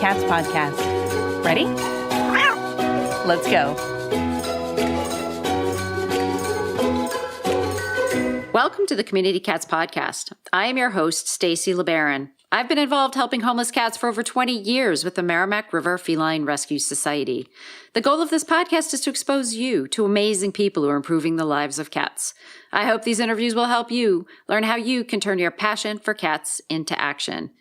Cats podcast. Ready? Let's go. Welcome to the Community Cats podcast. I am your host, Stacy LeBaron. I've been involved helping homeless cats for over 20 years with the Merrimack River Feline Rescue Society. The goal of this podcast is to expose you to amazing people who are improving the lives of cats. I hope these interviews will help you learn how you can turn your passion for cats into action.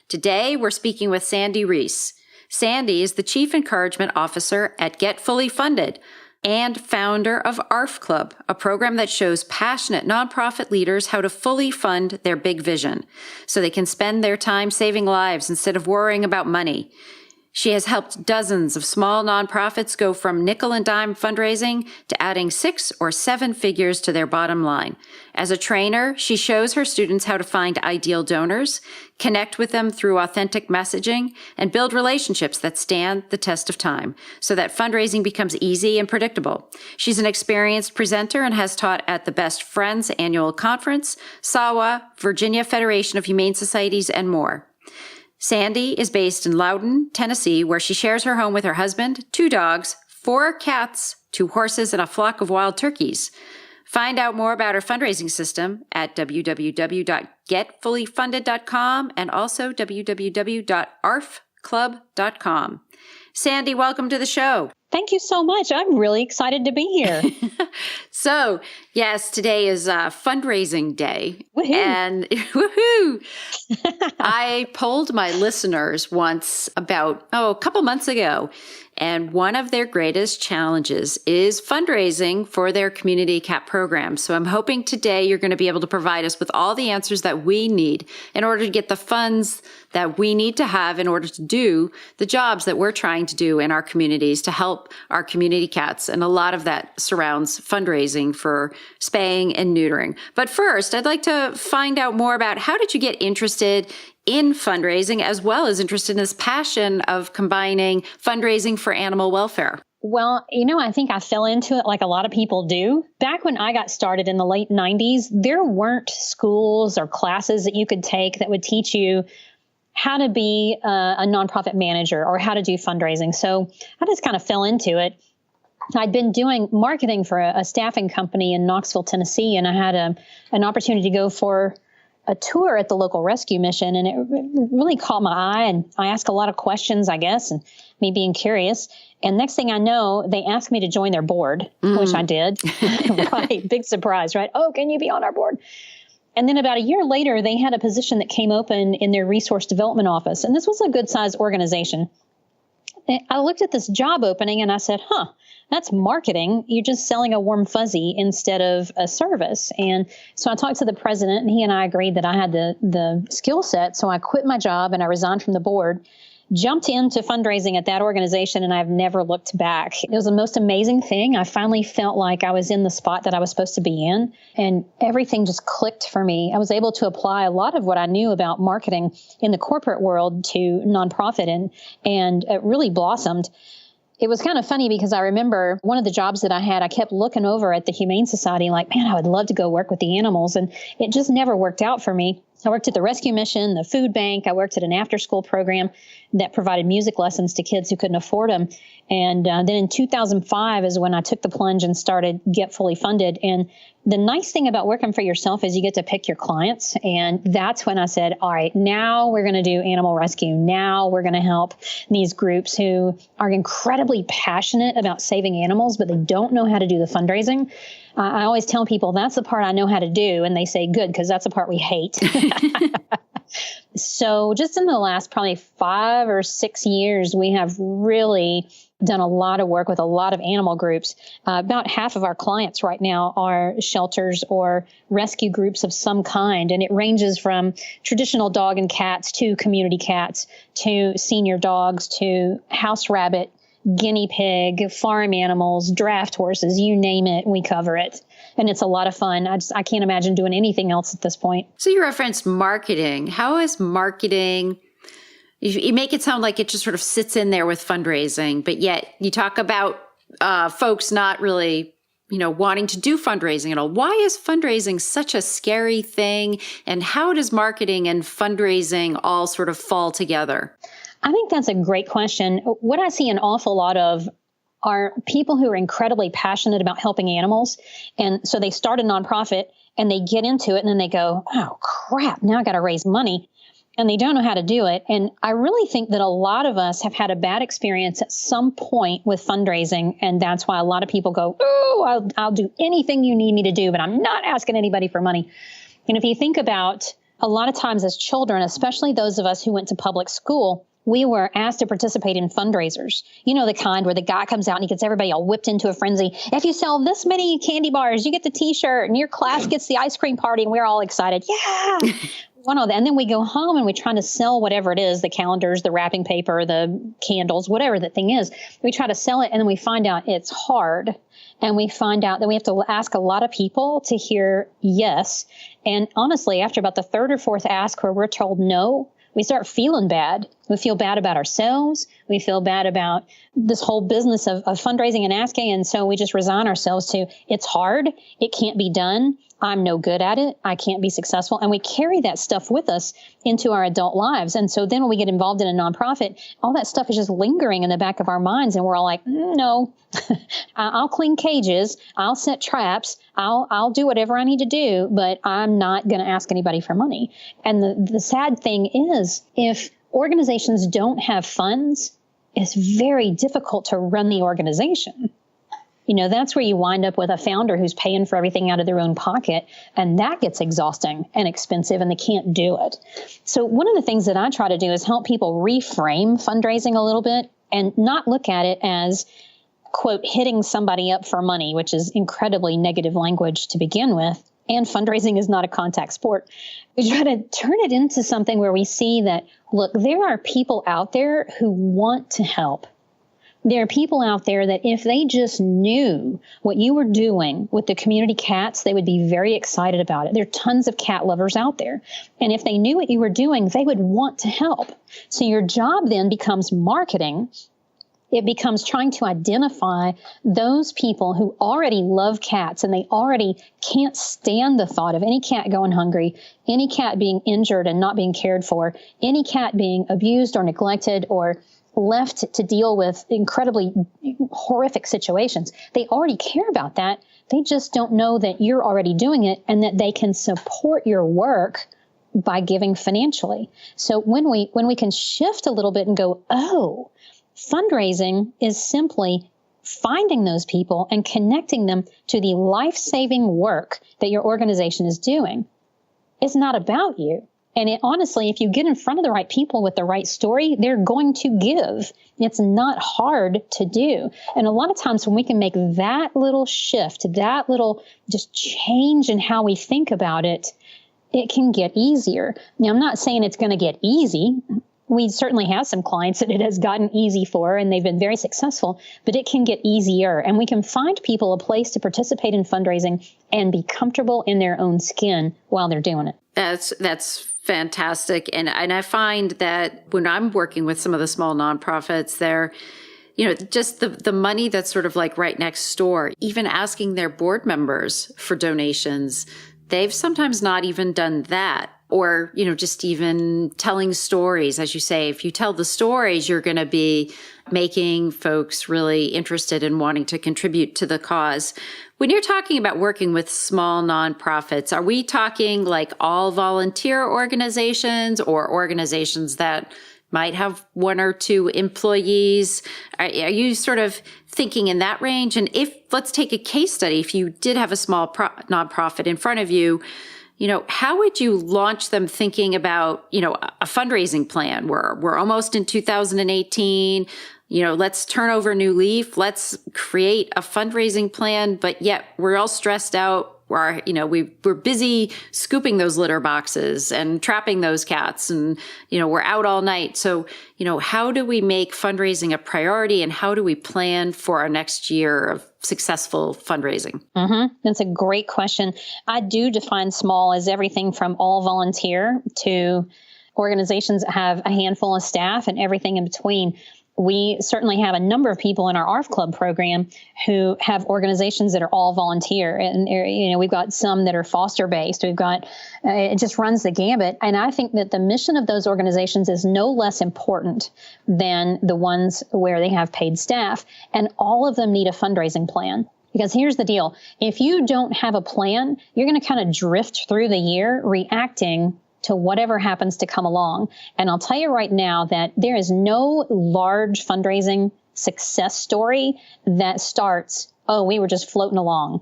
Today, we're speaking with Sandy Rees. Sandy is the Chief Encouragement Officer at Get Fully Funded and founder of ARF Club, a program that shows passionate nonprofit leaders how to fully fund their big vision so they can spend their time saving lives instead of worrying about money. She has helped dozens of small nonprofits go from nickel and dime fundraising to adding 6 or 7 figures to their bottom line. As a trainer, she shows her students how to find ideal donors, connect with them through authentic messaging, and build relationships that stand the test of time so that fundraising becomes easy and predictable. She's an experienced presenter and has taught at the Best Friends Annual Conference, SAWA, Virginia Federation of Humane Societies, and more. Sandy is based in Loudon, Tennessee, where she shares her home with her husband, 2 dogs, 4 cats, 2 horses, and a flock of wild turkeys. Find out more about her fundraising system at www.getfullyfunded.com and also www.arfclub.com. Sandy, welcome to the show. Thank you so much. I'm really excited to be here. So, yes, today is fundraising day. Woohoo. And woohoo! I polled my listeners once about, a couple months ago, and one of their greatest challenges is fundraising for their community cat program. So I'm hoping today you're going to be able to provide us with all the answers that we need in order to get the funds that we need to have in order to do the jobs that we're trying to do in our communities to help our community cats. And a lot of that surrounds fundraising for spaying and neutering. But first, I'd like to find out more about how did you get interested in fundraising as well as interested in this passion of combining fundraising for animal welfare? Well, I think I fell into it like a lot of people do. Back when I got started in the late 90s, there weren't schools or classes that you could take that would teach you how to be a nonprofit manager or how to do fundraising. So I just kind of fell into it. I'd been doing marketing for a staffing company in Knoxville, Tennessee, and I had an opportunity to go for a tour at the local rescue mission, and it really caught my eye. And I asked a lot of questions, I guess, and me being curious. And next thing I know, they asked me to join their board, which I did. Right. Big surprise, right? Oh, can you be on our board? And then about a year later, they had a position that came open in their resource development office. And this was a good sized organization. I looked at this job opening and I said, that's marketing. You're just selling a warm fuzzy instead of a service. And so I talked to the president, and he and I agreed that I had the skill set. So I quit my job and I resigned from the board, jumped into fundraising at that organization, and I've never looked back. It was the most amazing thing. I finally felt like I was in the spot that I was supposed to be in, and everything just clicked for me. I was able to apply a lot of what I knew about marketing in the corporate world to nonprofit, and it really blossomed. It was kind of funny because I remember one of the jobs that I had, I kept looking over at the Humane Society like, man, I would love to go work with the animals. And it just never worked out for me. I worked at the rescue mission, the food bank. I worked at an after-school program that provided music lessons to kids who couldn't afford them. And then in 2005 is when I took the plunge and started Get Fully Funded. And the nice thing about working for yourself is you get to pick your clients. And that's when I said, all right, now we're going to do animal rescue. Now we're going to help these groups who are incredibly passionate about saving animals, but they don't know how to do the fundraising. I always tell people that's the part I know how to do. And they say, good, because that's the part we hate. So just in the last probably 5 or 6 years, we have really done a lot of work with a lot of animal groups. About half of our clients right now are shelters or rescue groups of some kind. And it ranges from traditional dog and cats to community cats to senior dogs to house rabbit, guinea pig, farm animals, draft horses, you name it, we cover it. And it's a lot of fun. I can't imagine doing anything else at this point. So you referenced marketing. How is marketing, you make it sound like it just sort of sits in there with fundraising, but yet you talk about folks not really, wanting to do fundraising at all. Why is fundraising such a scary thing? And how does marketing and fundraising all sort of fall together? I think that's a great question. What I see an awful lot of are people who are incredibly passionate about helping animals. And so they start a nonprofit and they get into it and then they go, oh, crap, now I got to raise money. And they don't know how to do it. And I really think that a lot of us have had a bad experience at some point with fundraising. And that's why a lot of people go, oh, I'll do anything you need me to do, but I'm not asking anybody for money. And if you think about a lot of times as children, especially those of us who went to public school, we were asked to participate in fundraisers. You know, the kind where the guy comes out and he gets everybody all whipped into a frenzy. If you sell this many candy bars, you get the T-shirt, and your class gets the ice cream party, and we're all excited. Yeah. One of them. And then we go home and we try to sell whatever it is, the calendars, the wrapping paper, the candles, whatever the thing is. We try to sell it, and then we find out it's hard. And we find out that we have to ask a lot of people to hear yes. And honestly, after about the third or fourth ask where we're told no, we start feeling bad. We feel bad about ourselves. We feel bad about this whole business of fundraising and asking. And so we just resign ourselves to it's hard. It can't be done. I'm no good at it. I can't be successful. And we carry that stuff with us into our adult lives. And so then when we get involved in a nonprofit, all that stuff is just lingering in the back of our minds. And we're all like, no, I'll clean cages. I'll set traps. I'll do whatever I need to do, but I'm not going to ask anybody for money. And the sad thing is, if organizations don't have funds, it's very difficult to run the organization. You know, that's where you wind up with a founder who's paying for everything out of their own pocket, and that gets exhausting and expensive, and they can't do it. So one of the things that I try to do is help people reframe fundraising a little bit and not look at it as, quote, hitting somebody up for money, which is incredibly negative language to begin with. And fundraising is not a contact sport. We try to turn it into something where we see that, look, there are people out there who want to help. There are people out there that if they just knew what you were doing with the community cats, they would be very excited about it. There are tons of cat lovers out there. And if they knew what you were doing, they would want to help. So your job then becomes marketing. It becomes trying to identify those people who already love cats and they already can't stand the thought of any cat going hungry, any cat being injured and not being cared for, any cat being abused or neglected or left to deal with incredibly horrific situations. They already care about that. They just don't know that you're already doing it and that they can support your work by giving financially. So when we can shift a little bit and go, oh, fundraising is simply finding those people and connecting them to the life-saving work that your organization is doing. It's not about you. And honestly, if you get in front of the right people with the right story, they're going to give. It's not hard to do. And a lot of times when we can make that little shift, that little just change in how we think about it, it can get easier. Now, I'm not saying it's going to get easy. We certainly have some clients that it has gotten easy for, and they've been very successful, but it can get easier. And we can find people a place to participate in fundraising and be comfortable in their own skin while they're doing it. That's fantastic. And I find that when I'm working with some of the small nonprofits, they're, you know, just the money that's sort of like right next door, even asking their board members for donations, they've sometimes not even done that. Or, you know, just even telling stories. As you say, if you tell the stories, you're going to be making folks really interested in wanting to contribute to the cause. When you're talking about working with small nonprofits, are we talking like all volunteer organizations or organizations that might have one or two employees? Are you sort of thinking in that range? And if, let's take a case study, if you did have a small nonprofit in front of you, you know, how would you launch them thinking about, you know, a fundraising plan? We're almost in 2018. You know, let's turn over a new leaf. Let's create a fundraising plan, but yet we're all stressed out. We're busy scooping those litter boxes and trapping those cats, and, you know, we're out all night. So, you know, how do we make fundraising a priority, and how do we plan for our next year of successful fundraising? Mm-hmm. That's a great question. I do define small as everything from all volunteer to organizations that have a handful of staff and everything in between. We certainly have a number of people in our ARF Club program who have organizations that are all volunteer. And, we've got some that are foster based. We've got, it just runs the gambit. And I think that the mission of those organizations is no less important than the ones where they have paid staff. And all of them need a fundraising plan. Because here's the deal. If you don't have a plan, you're going to kind of drift through the year reacting to whatever happens to come along. And I'll tell you right now that there is no large fundraising success story that starts, oh, we were just floating along.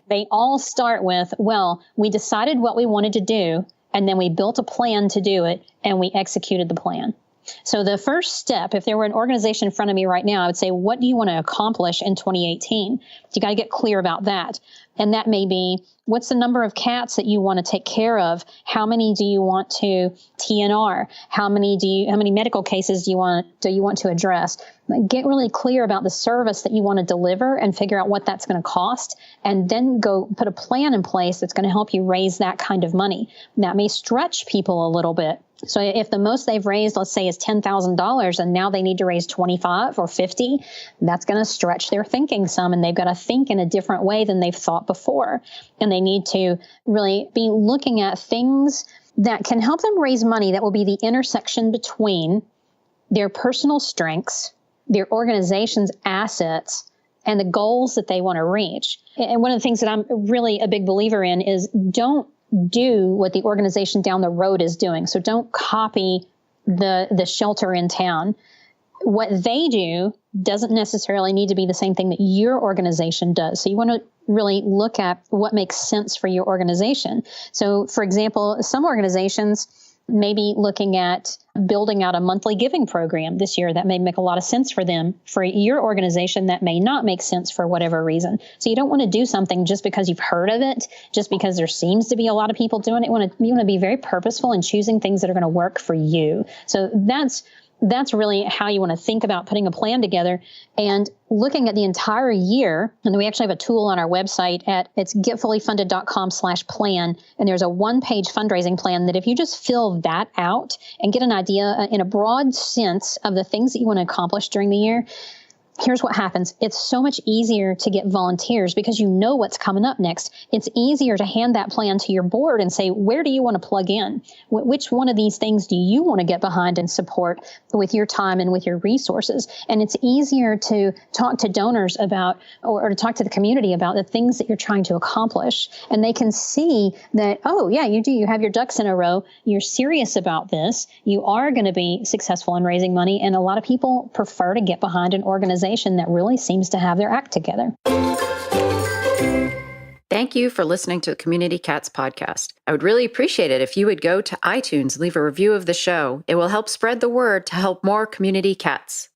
They all start with, well, we decided what we wanted to do, and then we built a plan to do it, and we executed the plan. So the first step, if there were an organization in front of me right now, I would say, what do you want to accomplish in 2018? You got to get clear about that. And that may be, what's the number of cats that you want to take care of? How many do you want to TNR? How many medical cases do you want to address? Get really clear about the service that you want to deliver and figure out what that's going to cost, and then go put a plan in place that's going to help you raise that kind of money. That may stretch people a little bit. So if the most they've raised, let's say, is $10,000, and now they need to raise 25 or 50, that's going to stretch their thinking some, and they've got to think in a different way than they've thought before. And they need to really be looking at things that can help them raise money that will be the intersection between their personal strengths, their organization's assets, and the goals that they want to reach. And one of the things that I'm really a big believer in is don't do what the organization down the road is doing. So don't copy the shelter in town. What they do doesn't necessarily need to be the same thing that your organization does. So you want to really look at what makes sense for your organization. So, for example, some organizations may be looking at building out a monthly giving program this year. That may make a lot of sense for them. For your organization, that may not make sense for whatever reason. So you don't want to do something just because you've heard of it, just because there seems to be a lot of people doing it. You want to be very purposeful in choosing things that are going to work for you. So that's really how you want to think about putting a plan together and looking at the entire year. And we actually have a tool on our website it's getfullyfunded.com/plan. And there's a one-page fundraising plan that if you just fill that out and get an idea in a broad sense of the things that you want to accomplish during the year, here's what happens. It's so much easier to get volunteers because you know what's coming up next. It's easier to hand that plan to your board and say, where do you want to plug in? Which one of these things do you want to get behind and support with your time and with your resources? And it's easier to talk to donors about, or to talk to the community about the things that you're trying to accomplish. And they can see that, oh, yeah, you do. You have your ducks in a row. You're serious about this. You are going to be successful in raising money. And a lot of people prefer to get behind an organization that really seems to have their act together. Thank you for listening to the Community Cats podcast. I would really appreciate it if you would go to iTunes and leave a review of the show. It will help spread the word to help more community cats.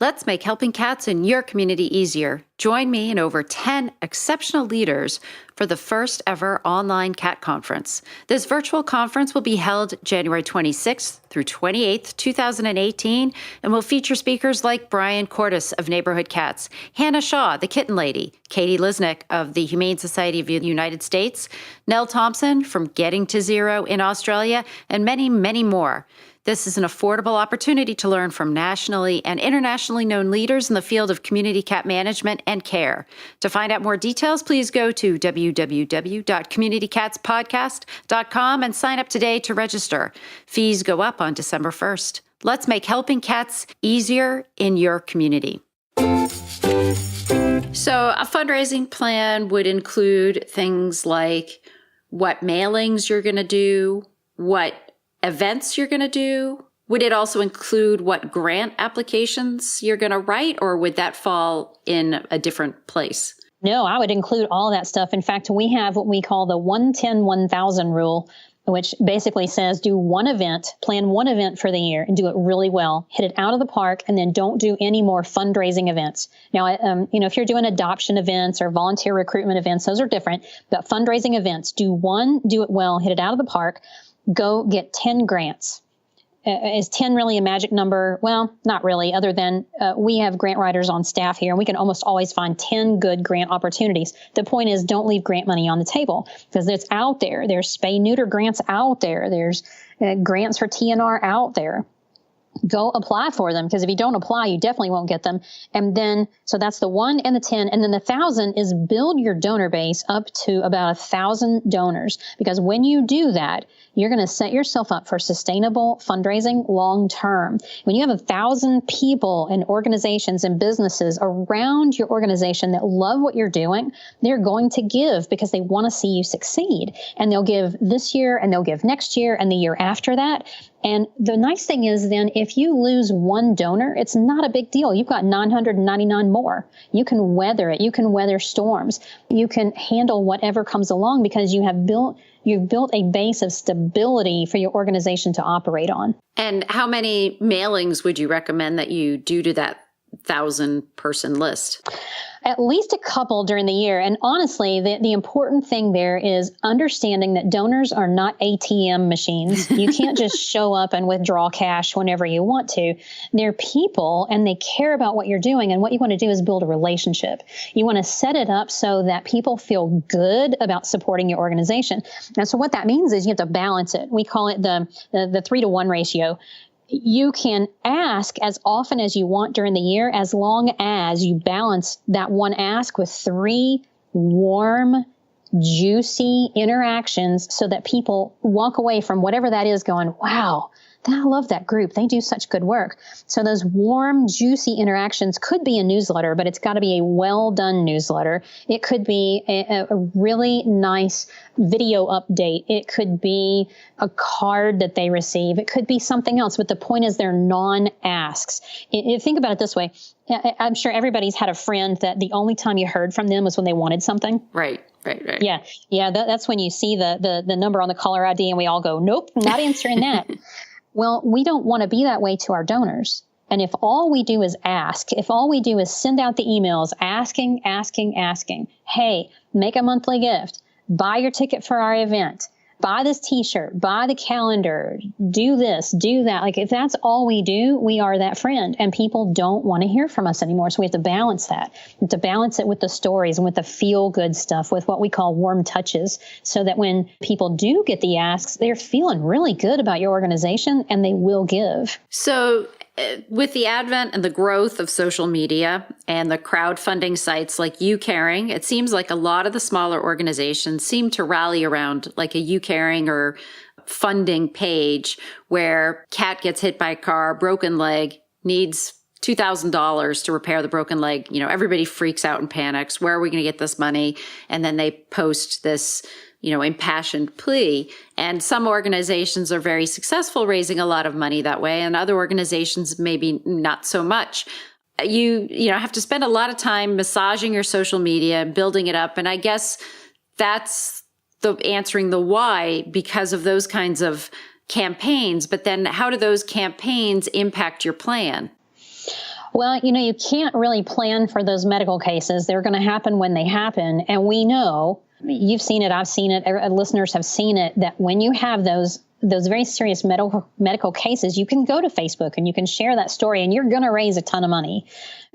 Let's make helping cats in your community easier. Join me and over 10 exceptional leaders for the first ever online cat conference. This virtual conference will be held January 26th through 28th, 2018, and will feature speakers like Brian Cordes of Neighborhood Cats, Hannah Shaw, the Kitten Lady, Katie Lisnick of the Humane Society of the United States, Nell Thompson from Getting to Zero in Australia, and many, many more. This is an affordable opportunity to learn from nationally and internationally known leaders in the field of community cat management and care. To find out more details, please go to www.communitycatspodcast.com and sign up today to register. Fees go up on December 1st. Let's make helping cats easier in your community. So a fundraising plan would include things like what mailings you're going to do, what events you're going to do. Would it also include what grant applications you're going to write, or would that fall in a different place? No, I would include all that stuff. In fact, we have what we call the 110-1000 rule, which basically says do one event, plan one event for the year and do it really well, hit it out of the park, and then don't do any more fundraising events. Now, if you're doing adoption events or volunteer recruitment events, those are different, but fundraising events, do one, do it well, hit it out of the park, go get 10 grants. Is 10 really a magic number? Well, not really, other than we have grant writers on staff here, and we can almost always find 10 good grant opportunities. The point is, don't leave grant money on the table, because it's out there. There's spay-neuter grants out there. There's grants for TNR out there. go apply for them, because if you don't apply, you definitely won't get them. And then, so that's the 1 and the 10. And then the 1,000 is build your donor base up to about 1,000 donors. Because when you do that, you're going to set yourself up for sustainable fundraising long term. When you have 1,000 people and organizations and businesses around your organization that love what you're doing, they're going to give because they want to see you succeed. And they'll give this year, and they'll give next year and the year after that. And the nice thing is then, if you lose one donor, it's not a big deal. You've got 999 more. You can weather it. You can weather storms. You can handle whatever comes along because you've built a base of stability for your organization to operate on. And how many mailings would you recommend that you do to that 1,000-person list? At least a couple during the year. And honestly, the important thing there is understanding that donors are not ATM machines. You can't just show up and withdraw cash whenever you want to. They're people, and they care about what you're doing. And what you want to do is build a relationship. You want to set it up so that people feel good about supporting your organization. And so what that means is you have to balance it. We call it the 3-to-1 ratio. You can ask as often as you want during the year, as long as you balance that one ask with 3 warm, juicy interactions so that people walk away from whatever that is going, wow, I love that group. They do such good work. So those warm, juicy interactions could be a newsletter, but it's got to be a well-done newsletter. It could be a really nice video update. It could be a card that they receive. It could be something else. But the point is they're non-asks. Think about it this way. I'm sure everybody's had a friend that the only time you heard from them was when they wanted something. Right. Yeah. That's when you see the number on the caller ID and we all go, nope, not answering that. Well, we don't want to be that way to our donors. And if all we do is ask, if all we do is send out the emails asking, hey, make a monthly gift, buy your ticket for our event, buy this t-shirt, buy the calendar, do this, do that. Like if that's all we do, we are that friend, and people don't want to hear from us anymore. So we have to balance that. We have to balance it with the stories and with the feel good stuff, with what we call warm touches, so that when people do get the asks, they're feeling really good about your organization and they will give. So with the advent and the growth of social media and the crowdfunding sites like YouCaring, it seems like a lot of the smaller organizations seem to rally around like a YouCaring or funding page where cat gets hit by a car, broken leg, needs $2,000 to repair the broken leg. You know, everybody freaks out and panics. Where are we going to get this money? And then they post this, impassioned plea. And some organizations are very successful raising a lot of money that way, and other organizations maybe not so much. You have to spend a lot of time massaging your social media, building it up. And I guess that's the answering the why because of those kinds of campaigns. But then how do those campaigns impact your plan? Well, you can't really plan for those medical cases. They're going to happen when they happen. And we know, you've seen it, I've seen it, listeners have seen it, that when you have those very serious medical cases, you can go to Facebook and you can share that story and you're going to raise a ton of money.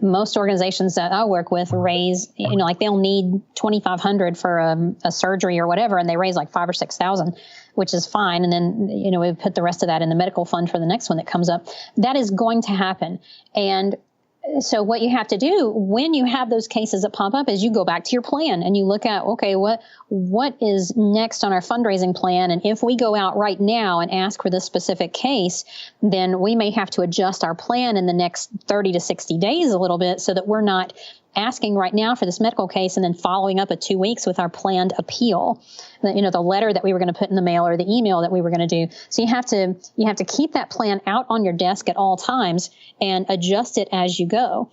Most organizations that I work with raise, like they'll need $2,500 for a surgery or whatever, and they raise like $5,000 or $6,000, which is fine. And then, we put the rest of that in the medical fund for the next one that comes up. That is going to happen. And so what you have to do when you have those cases that pop up is you go back to your plan and you look at, okay, what is next on our fundraising plan? And if we go out right now and ask for this specific case, then we may have to adjust our plan in the next 30 to 60 days a little bit so that we're not asking right now for this medical case and then following up at 2 weeks with our planned appeal, the letter that we were going to put in the mail or the email that we were going to do. So you have to keep that plan out on your desk at all times and adjust it as you go.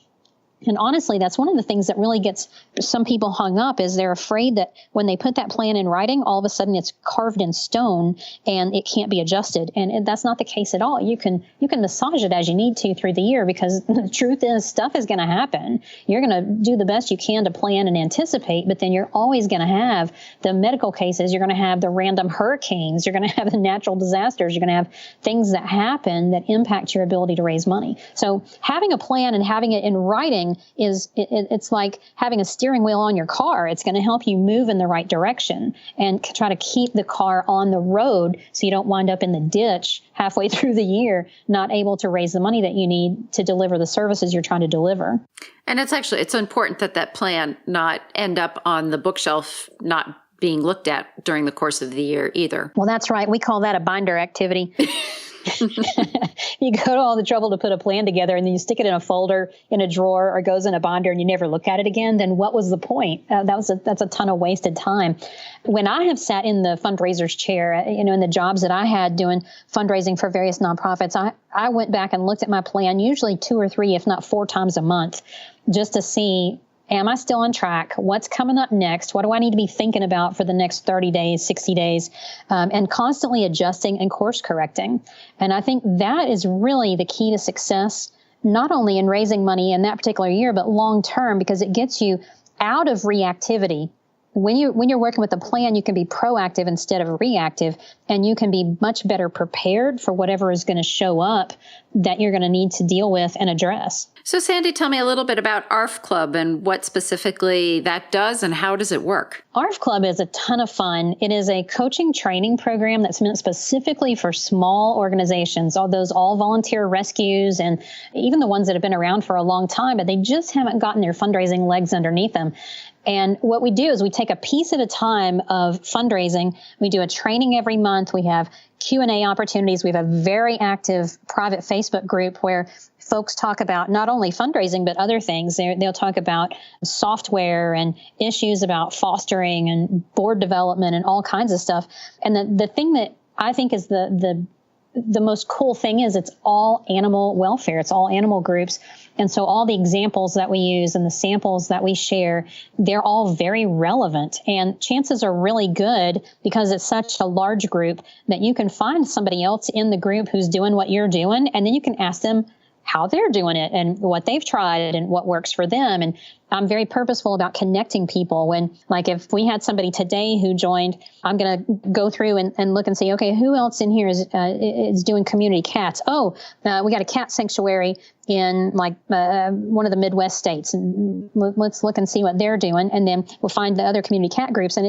And honestly, that's one of the things that really gets some people hung up is they're afraid that when they put that plan in writing, all of a sudden it's carved in stone and it can't be adjusted. And that's not the case at all. You can massage it as you need to through the year, because the truth is stuff is going to happen. You're going to do the best you can to plan and anticipate, but then you're always going to have the medical cases. You're going to have the random hurricanes. You're going to have the natural disasters. You're going to have things that happen that impact your ability to raise money. So having a plan and having it in writing fundraising it's like having a steering wheel on your car. It's going to help you move in the right direction and try to keep the car on the road so you don't wind up in the ditch halfway through the year, not able to raise the money that you need to deliver the services you're trying to deliver. And it's important that plan not end up on the bookshelf, not being looked at during the course of the year either. Well, that's right. We call that a binder activity. You go to all the trouble to put a plan together and then you stick it in a folder, in a drawer, or goes in a binder and you never look at it again. Then what was the point? That's a ton of wasted time. When I have sat in the fundraiser's chair, in the jobs that I had doing fundraising for various nonprofits, I went back and looked at my plan, usually 2 or 3, if not 4 times a month, just to see, am I still on track? What's coming up next? What do I need to be thinking about for the next 30 days, 60 days? And constantly adjusting and course correcting. And I think that is really the key to success, not only in raising money in that particular year, but long term, because it gets you out of reactivity. When you're working with a plan, you can be proactive instead of reactive, and you can be much better prepared for whatever is going to show up that you're going to need to deal with and address. So Sandy, tell me a little bit about ARF Club and what specifically that does and how does it work? ARF Club is a ton of fun. It is a coaching training program that's meant specifically for small organizations, all those all-volunteer rescues, and even the ones that have been around for a long time, but they just haven't gotten their fundraising legs underneath them. And what we do is we take a piece at a time of fundraising. We do a training every month. We have Q&A opportunities. We have a very active private Facebook group where folks talk about not only fundraising, but other things. They'll talk about software and issues about fostering and board development and all kinds of stuff. And the thing that I think is the most cool thing is it's all animal welfare. It's all animal groups. And so all the examples that we use and the samples that we share, they're all very relevant. And chances are really good, because it's such a large group, that you can find somebody else in the group who's doing what you're doing. And then you can ask them how they're doing it and what they've tried and what works for them. And I'm very purposeful about connecting people. If we had somebody today who joined, I'm going to go through and look and say, okay, who else in here is doing community cats? Oh, we got a cat sanctuary in one of the Midwest states. And let's look and see what they're doing. And then we'll find the other community cat groups. And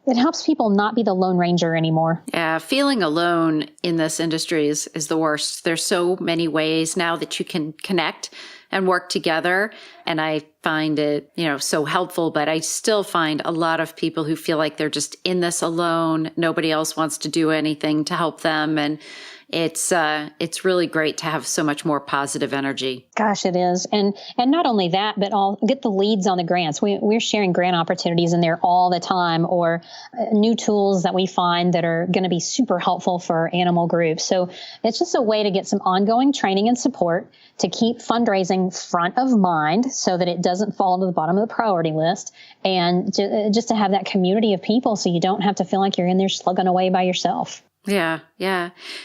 it helps people not be the Lone Ranger anymore. Yeah, feeling alone in this industry is the worst. There's so many ways now that you can connect and work together. And I find it, so helpful, but I still find a lot of people who feel like they're just in this alone. Nobody else wants to do anything to help them. And it's really great to have so much more positive energy. Gosh, it is. And not only that, but I'll get the leads on the grants. We're sharing grant opportunities in there all the time, or new tools that we find that are going to be super helpful for animal groups. So it's just a way to get some ongoing training and support to keep fundraising front of mind so that it doesn't fall to the bottom of the priority list, and just to have that community of people so you don't have to feel like you're in there slugging away by yourself. Yeah.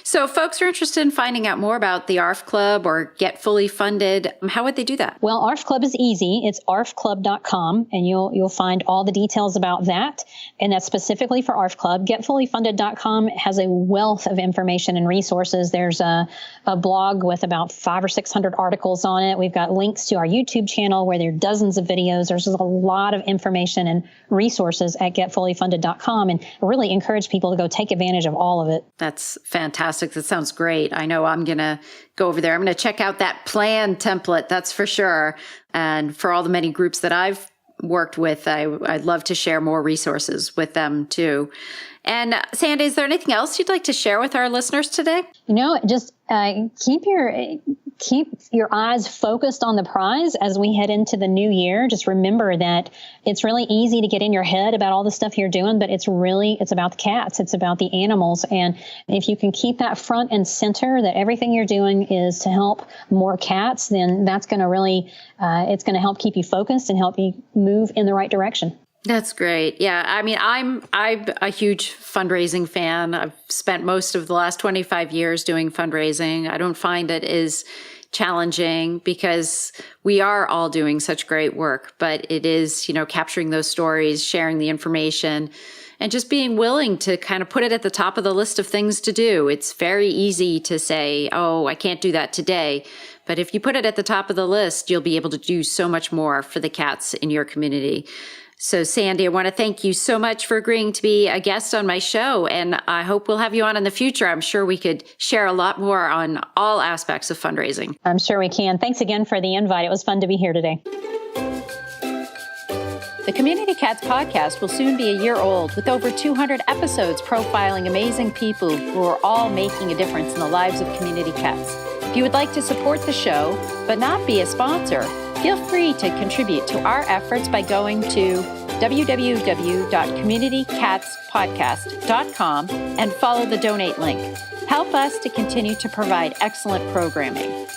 So if folks are interested in finding out more about the ARF Club or get fully funded, how would they do that? Well, ARF Club is easy. It's arfclub.com, and you'll find all the details about that. And that's specifically for ARF Club. Getfullyfunded.com has a wealth of information and resources. There's a blog with about 500 or 600 articles on it. We've got links to our YouTube channel where there are dozens of videos. There's a lot of information and resources at getfullyfunded.com, and I really encourage people to go take advantage of all of it. That's fantastic. That sounds great. I know I'm going to go over there. I'm going to check out that plan template. That's for sure. And for all the many groups that I've worked with, I'd love to share more resources with them too. And Sandy, is there anything else you'd like to share with our listeners today? Just keep your eyes focused on the prize as we head into the new year. Just remember that it's really easy to get in your head about all the stuff you're doing, but it's about the cats. It's about the animals. And if you can keep that front and center, that everything you're doing is to help more cats, then that's going to really, it's going to help keep you focused and help you move in the right direction. That's great. Yeah. I mean, I'm a huge fundraising fan. I've spent most of the last 25 years doing fundraising. I don't find it is challenging because we are all doing such great work, but it is, capturing those stories, sharing the information, and just being willing to kind of put it at the top of the list of things to do. It's very easy to say, oh, I can't do that today. But if you put it at the top of the list, you'll be able to do so much more for the cats in your community. So Sandy, I want to thank you so much for agreeing to be a guest on my show, and I hope we'll have you on in the future. I'm sure we could share a lot more on all aspects of fundraising. I'm sure we can. Thanks again for the invite. It was fun to be here today. The Community Cats podcast will soon be a year old, with over 200 episodes profiling amazing people who are all making a difference in the lives of community cats. If you would like to support the show, but not be a sponsor, feel free to contribute to our efforts by going to www.communitycatspodcast.com and follow the donate link. Help us to continue to provide excellent programming.